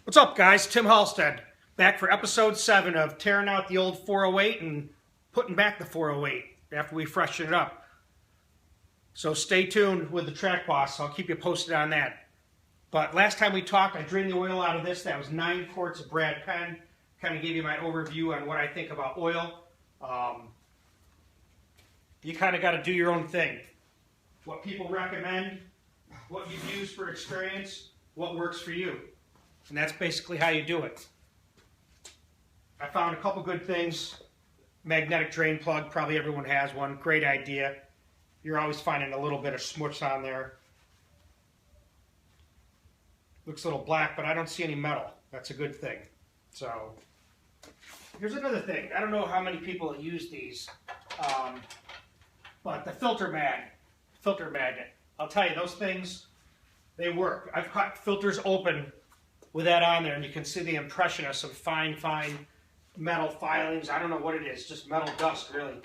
What's up, guys? Tim Halstead, back for episode 7 of tearing out the old 408 and putting back the 408 after we freshen it up. So stay tuned with the DragBoss. I'll keep you posted on that. But last time we talked, I drained the oil out of this. That was 9 quarts of Brad Penn. Kind of gave you my overview on what I think about oil. You kind of got to do your own thing. What people recommend, what you've used for experience, what works for you. And that's basically how you do it. I found a couple good things. Magnetic drain plug, probably everyone has one. Great idea. You're always finding a little bit of smuts on there. Looks a little black, but I don't see any metal. That's a good thing. So, here's another thing. I don't know how many people use these, but the filter magnet. I'll tell you, those things, they work. I've cut filters open with that on there, and you can see the impression of some fine metal filings. I don't know what it is, just metal dust, really.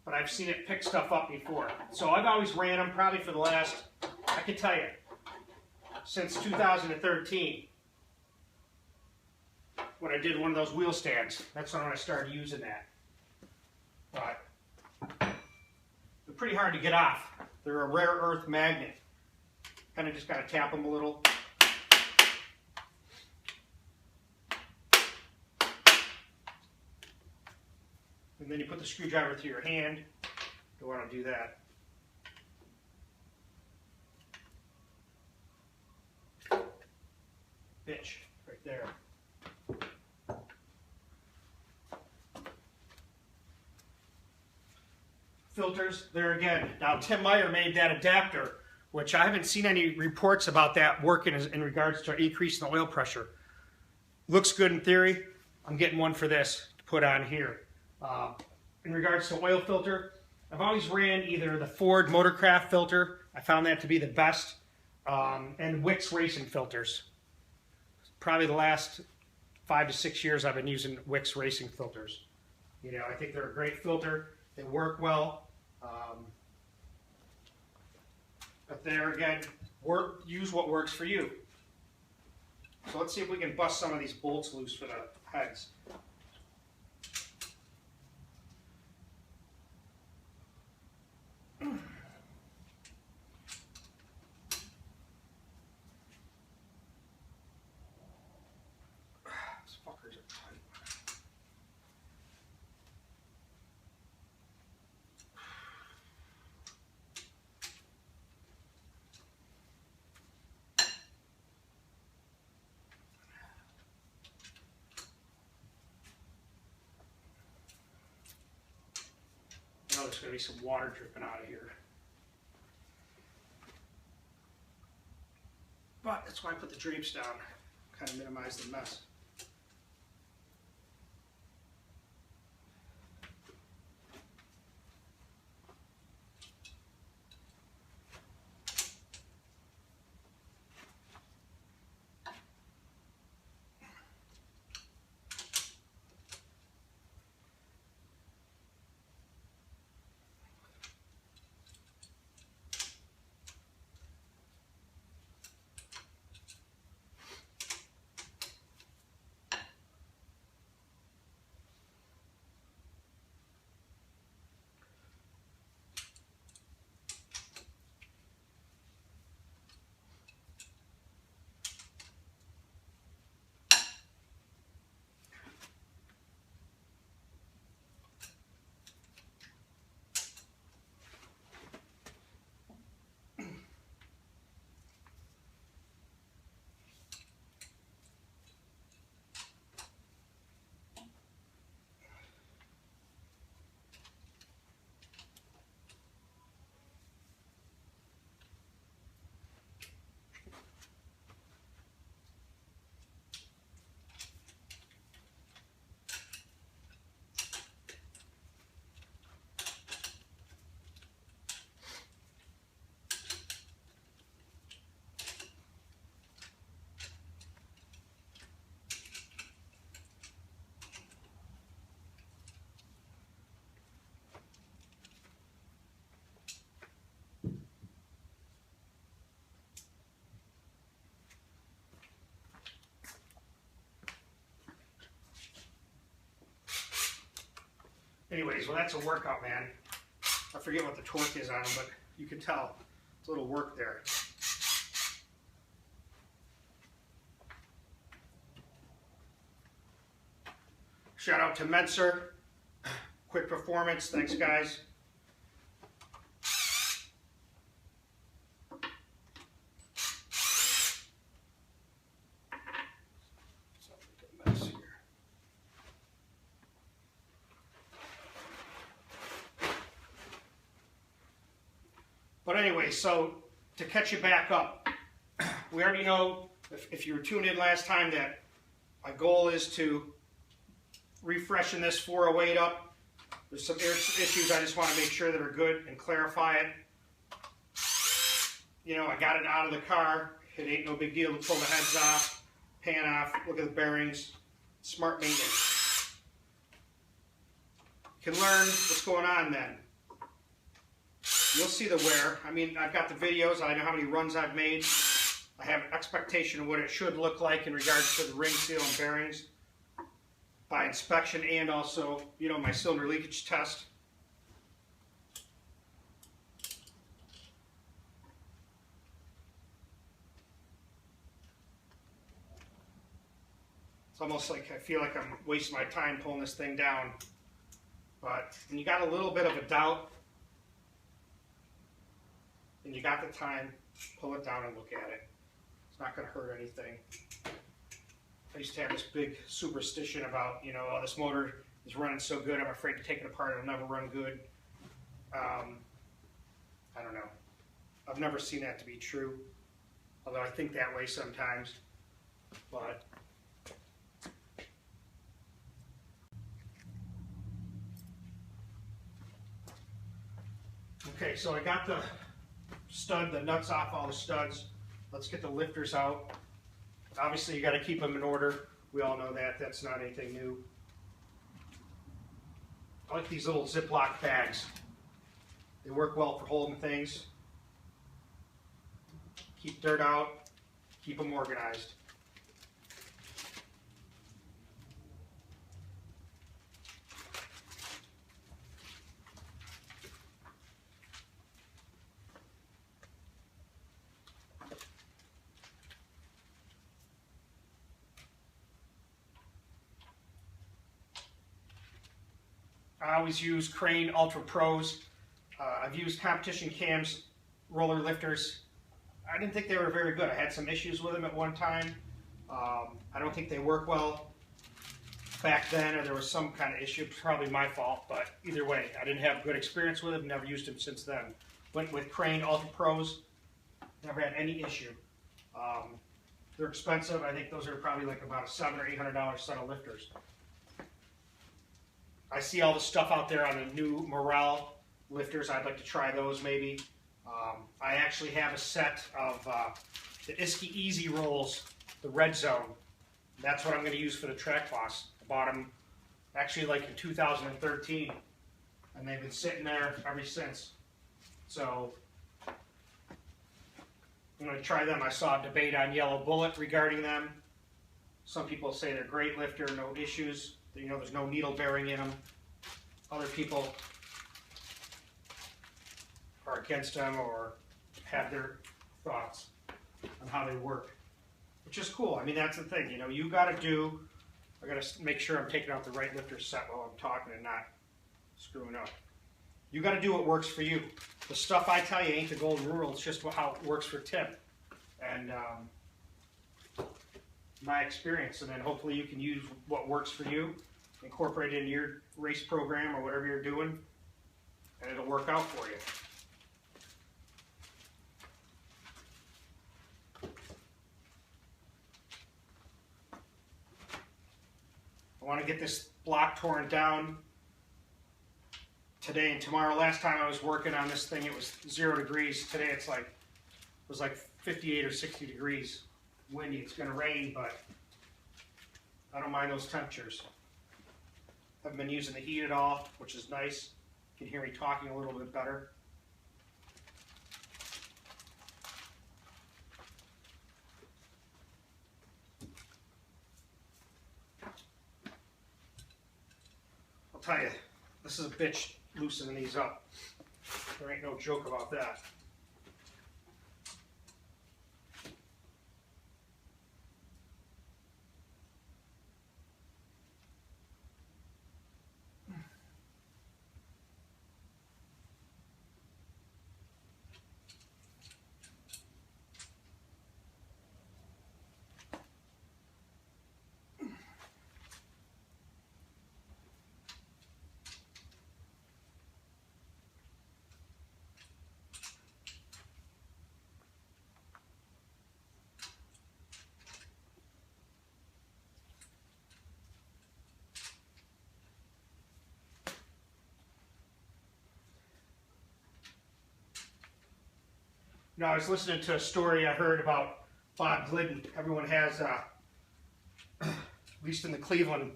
But I've seen it pick stuff up before. So I've always ran them, probably for the last, I can tell you, since 2013. When I did one of those wheel stands. That's when I started using that. But they're pretty hard to get off. They're a rare earth magnet. Kind of just got to tap them a little. And then you put the screwdriver through your hand. You want to do that. Bitch, right there. Filters, there again. Now Tim Meyer made that adapter, which I haven't seen any reports about that working in regards to increasing the oil pressure. Looks good in theory. I'm getting one for this to put on here. In regards to oil filter, I've always ran either the Ford Motorcraft filter, I found that to be the best, and Wix racing filters. Probably the last 5 to 6 years I've been using Wix racing filters. You know, I think they're a great filter. They work well. But there again, use what works for you. So let's see if we can bust some of these bolts loose for the heads. These fuckers are tight. I know there's going to be some water dripping out of here. But that's why I put the drapes down, kind of minimize the mess. Anyways, well, that's a workout, man. I forget what the torque is on them, but you can tell it's a little work there. Shout out to Menser. Quick performance. Thanks, guys. But anyway, so to catch you back up, we already know, if you were tuned in last time, that my goal is to refreshen this 408 up. There's some issues I just want to make sure that are good and clarify it. You know, I got it out of the car. It ain't no big deal to pull the heads off, pan off, look at the bearings. Smart maintenance. You can learn what's going on then. You'll see the wear. I mean, I've got the videos. I know how many runs I've made. I have an expectation of what it should look like in regards to the ring seal and bearings by inspection, and also, you know, my cylinder leakage test. It's almost like I feel like I'm wasting my time pulling this thing down. But when you got a little bit of a doubt, and you got the time, pull it down and look at it. It's not going to hurt anything. I used to have this big superstition about, you know, oh, this motor is running so good, I'm afraid to take it apart, it'll never run good. I don't know. I've never seen that to be true, although I think that way sometimes. But okay, so I got the nuts off all the studs. Let's get the lifters out. Obviously, you got to keep them in order. We all know that. That's not anything new. I like these little Ziploc bags. They work well for holding things. Keep dirt out. Keep them organized. I always use Crane Ultra Pros. I've used Competition Cam's roller lifters. I didn't think they were very good. I had some issues with them at one time. I don't think they work well back then, or there was some kind of issue. Probably my fault, but either way, I didn't have good experience with them. Never used them since then. Went with Crane Ultra Pros. Never had any issue. They're expensive. I think those are probably like about a $700 or $800 set of lifters. I see all the stuff out there on the new Morale lifters. I'd like to try those maybe. I actually have a set of the Iski Easy Rolls, the Red Zone. That's what I'm going to use for the DragBoss. I bought them actually like in 2013, and they've been sitting there ever since. So I'm going to try them. I saw a debate on Yellow Bullet regarding them. Some people say they're great lifter, no issues. You know, there's no needle bearing in them. Other people are against them or have their thoughts on how they work, which is cool. I mean, that's the thing. You know, you got to I got to make sure I'm taking out the right lifter set while I'm talking and not screwing up. You got to do what works for you. The stuff I tell you ain't the golden rule. It's just how it works for Tim. And my experience, and then hopefully you can use what works for you, incorporate it into your race program or whatever you're doing, and it'll work out for you. I want to get this block torn down today and tomorrow. Last time I was working on this thing, it was 0 degrees. Today it was like 58 or 60 degrees. Windy. It's going to rain, but I don't mind those temperatures. Haven't been using the heat at all, which is nice. You can hear me talking a little bit better. I'll tell you, the This is a bitch loosening these up. There ain't no joke about that. You know, I was listening to a story I heard about Bob Glidden. Everyone has, at least in the Cleveland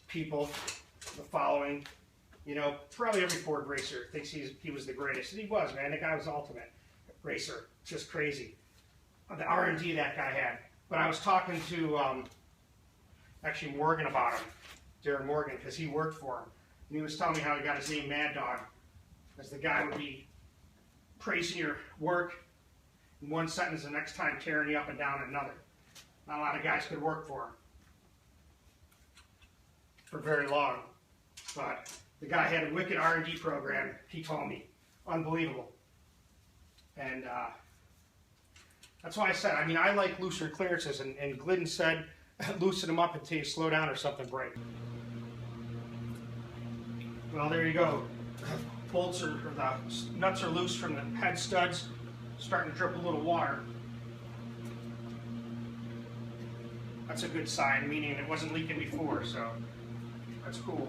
people, the following. You know, probably every Ford racer thinks he was the greatest. And he was, man. The guy was the ultimate racer. Just crazy. The R&D that guy had. But I was talking to, actually Morgan about him, Darren Morgan, because he worked for him. And he was telling me how he got his name Mad Dog, as the guy would be praising your work in one sentence, the next time tearing you up and down in another. Not a lot of guys could work for him for very long. But the guy had a wicked R&D program, he told me. Unbelievable. And that's why I said, I mean, I like looser clearances, and Glidden said, loosen them up until you slow down or something break. Well, there you go. Bolts or the nuts are loose from the head studs, starting to drip a little water. That's a good sign, meaning it wasn't leaking before, so that's cool.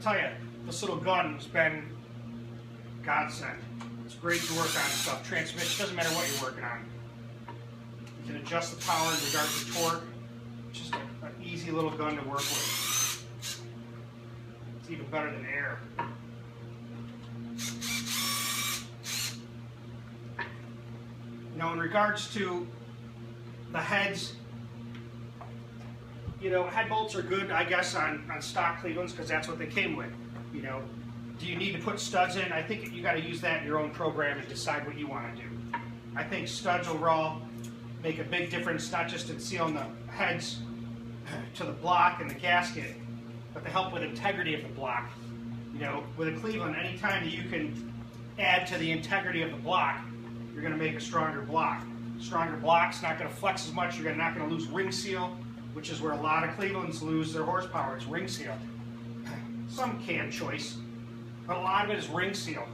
I'll tell you, this little gun has been godsend. It's great to work on stuff. Transmission, doesn't matter what you're working on. You can adjust the power in regards to torque. Just an easy little gun to work with. It's even better than air. You know, in regards to the heads, you know, head bolts are good, I guess, on stock Clevelands because that's what they came with. You know, do you need to put studs in? I think you got to use that in your own program and decide what you want to do. I think studs overall make a big difference, not just in sealing the heads to the block and the gasket, but they help with integrity of the block. You know, with a Cleveland, anytime that you can add to the integrity of the block, you're going to make a stronger block. Stronger block's not going to flex as much. You're not going to lose ring seal, which is where a lot of Clevelands lose their horsepower. It's ring seal. Some cam choice, but a lot of it is ring seal.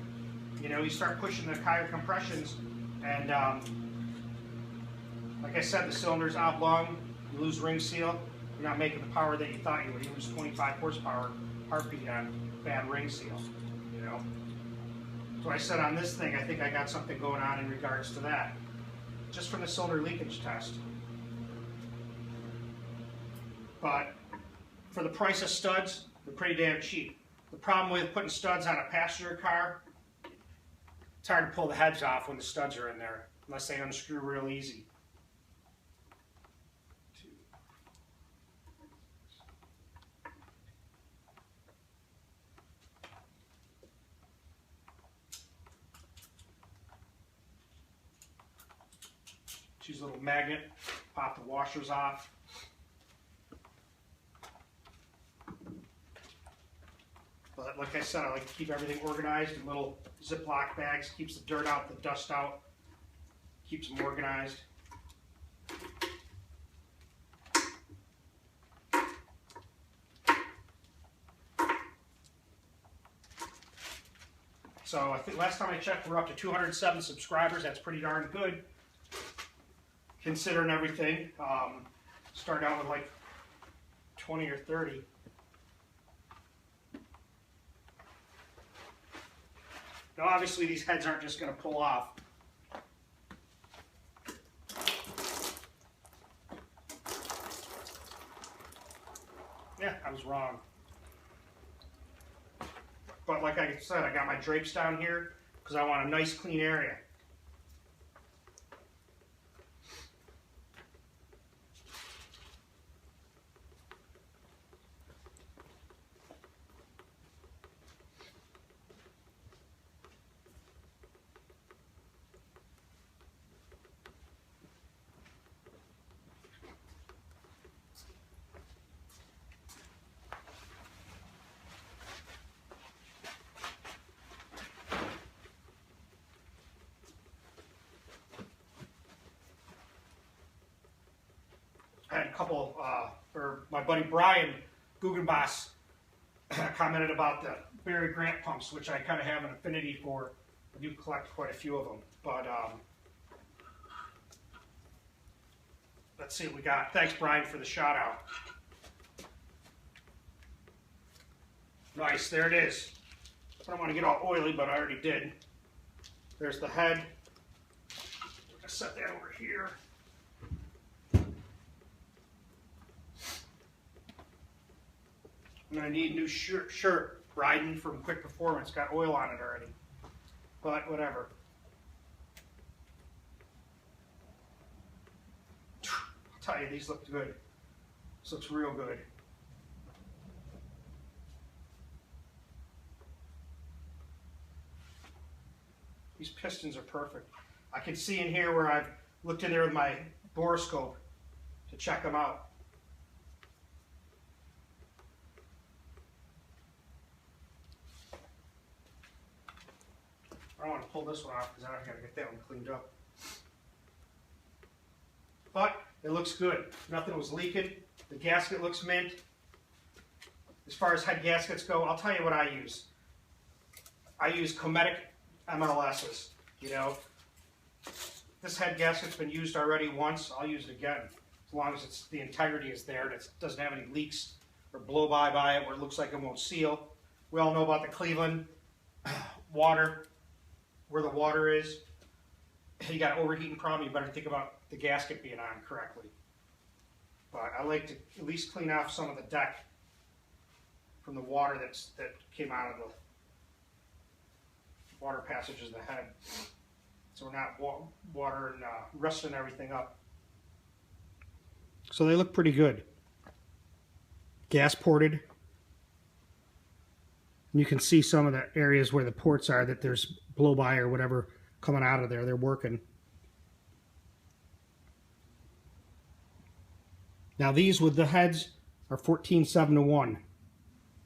You know, you start pushing the higher compressions, and like I said, the cylinder's oblong, you lose ring seal, you're not making the power that you thought you would. You lose 25 horsepower heartbeat on bad ring seal, you know. So I said on this thing, I think I got something going on in regards to that, just from the cylinder leakage test. But for the price of studs, they're pretty damn cheap. The problem with putting studs on a passenger car, it's hard to pull the heads off when the studs are in there, unless they unscrew real easy. Use a little magnet, pop the washers off. But like I said, I like to keep everything organized in little Ziploc bags. Keeps the dirt out, the dust out. Keeps them organized. So I think last time I checked, we're up to 207 subscribers. That's pretty darn good, considering everything. Start out with like 20 or 30. Now obviously these heads aren't just going to pull off. Yeah, I was wrong. But like I said, I got my drapes down here because I want a nice clean area. I had a couple, or my buddy Brian DragBoss commented about the Barry Grant pumps, which I kind of have an affinity for. I do collect quite a few of them, but let's see what we got. Thanks, Brian, for the shout out. Nice, there it is. I don't want to get all oily, but I already did. There's the head. I'm going to set that over here. I'm going to need a new shirt riding from Quick Performance. Got oil on it already. But whatever. I'll tell you, these look good. This looks real good. These pistons are perfect. I can see in here where I've looked in there with my borescope to check them out. I don't want to pull this one off because I got to get that one cleaned up. But it looks good. Nothing was leaking. The gasket looks mint. As far as head gaskets go, I'll tell you what I use. I use Cometic MLSs. You know, this head gasket's been used already once. I'll use it again, as long as the integrity is there and it doesn't have any leaks or blow by it where it looks like it won't seal. We all know about the Cleveland water. Where the water is, you got an overheating problem, you better think about the gasket being on correctly. But I like to at least clean off some of the deck from the water that came out of the water passages of the head. So we're not water and rusting everything up. So they look pretty good. Gas ported. And you can see some of the areas where the ports are that there's blow by or whatever coming out of there. They're working. Now these with the heads are 14.7:1.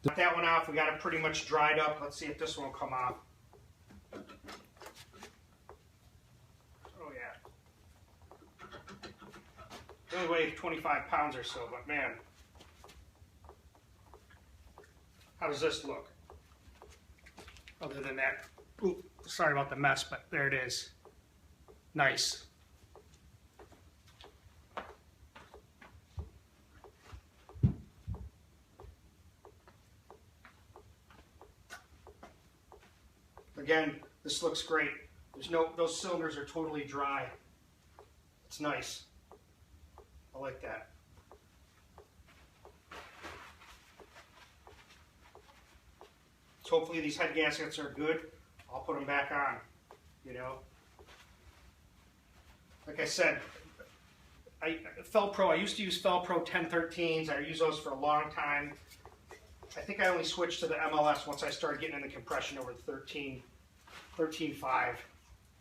Got that one off. We got it pretty much dried up. Let's see if this one will come off. Oh yeah. It only weighs 25 pounds or so, but man. How does this look? Other than that, ooh, sorry about the mess, but there it is. Nice. Again, this looks great. Those cylinders are totally dry. It's nice. I like that. So hopefully these head gaskets are good. I'll put them back on, you know. Like I said, Felpro, I used to use Felpro 1013s. I used those for a long time. I think I only switched to the MLS once I started getting into compression over the 13.5.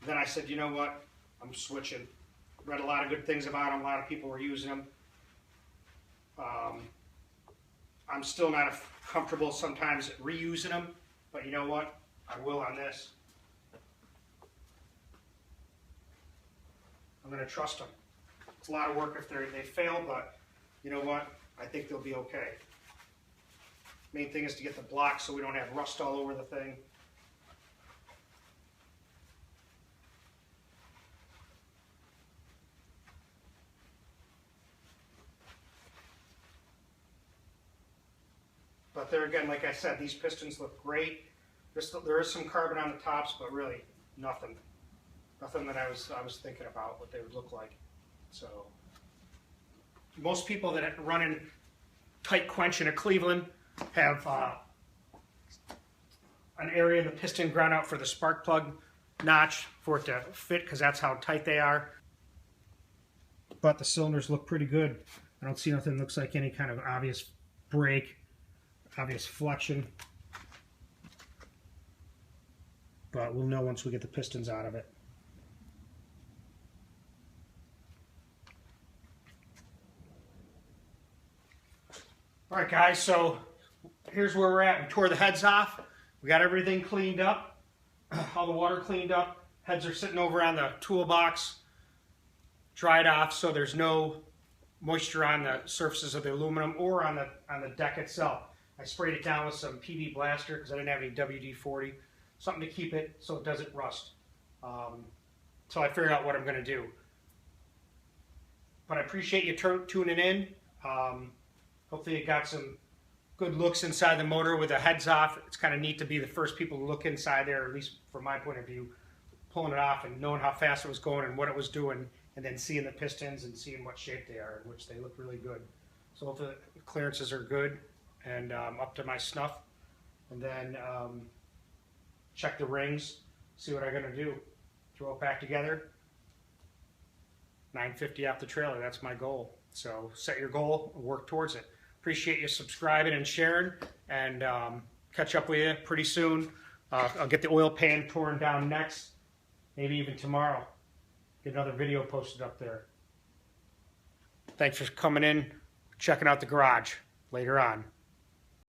Then I said, you know what, I'm switching. Read a lot of good things about them. A lot of people were using them. I'm still not comfortable sometimes reusing them, but you know what? I will on this. I'm going to trust them. It's a lot of work if they fail, but you know what? I think they'll be okay. Main thing is to get the block so we don't have rust all over the thing. But there again, like I said, these pistons look great. There is some carbon on the tops, but really nothing that I was thinking about what they would look like. So most people that are running tight quench in a Cleveland have an area of the piston ground out for the spark plug notch for it to fit, because that's how tight they are. But the cylinders look pretty good. I don't see nothing that looks like any kind of obvious break, obvious flexion. But we'll know once we get the pistons out of it. All right, guys, so here's where we're at. We tore the heads off. We got everything cleaned up, all the water cleaned up. Heads are sitting over on the toolbox, dried off, so there's no moisture on the surfaces of the aluminum or on the deck itself. I sprayed it down with some PV Blaster because I didn't have any WD-40, something to keep it so it doesn't rust. So I figured out what I'm going to do. But I appreciate you tuning in. Hopefully you got some good looks inside the motor with the heads off. It's kind of neat to be the first people to look inside there, at least from my point of view, pulling it off and knowing how fast it was going and what it was doing, and then seeing the pistons and seeing what shape they are, in which they look really good. So hopefully the clearances are good and up to my snuff. And then check the rings, see what I'm going to do. Throw it back together. 950 off the trailer, that's my goal. So set your goal and work towards it. Appreciate you subscribing and sharing, and catch up with you pretty soon. I'll get the oil pan torn down next, maybe even tomorrow. Get another video posted up there. Thanks for coming in, checking out the garage. Later on.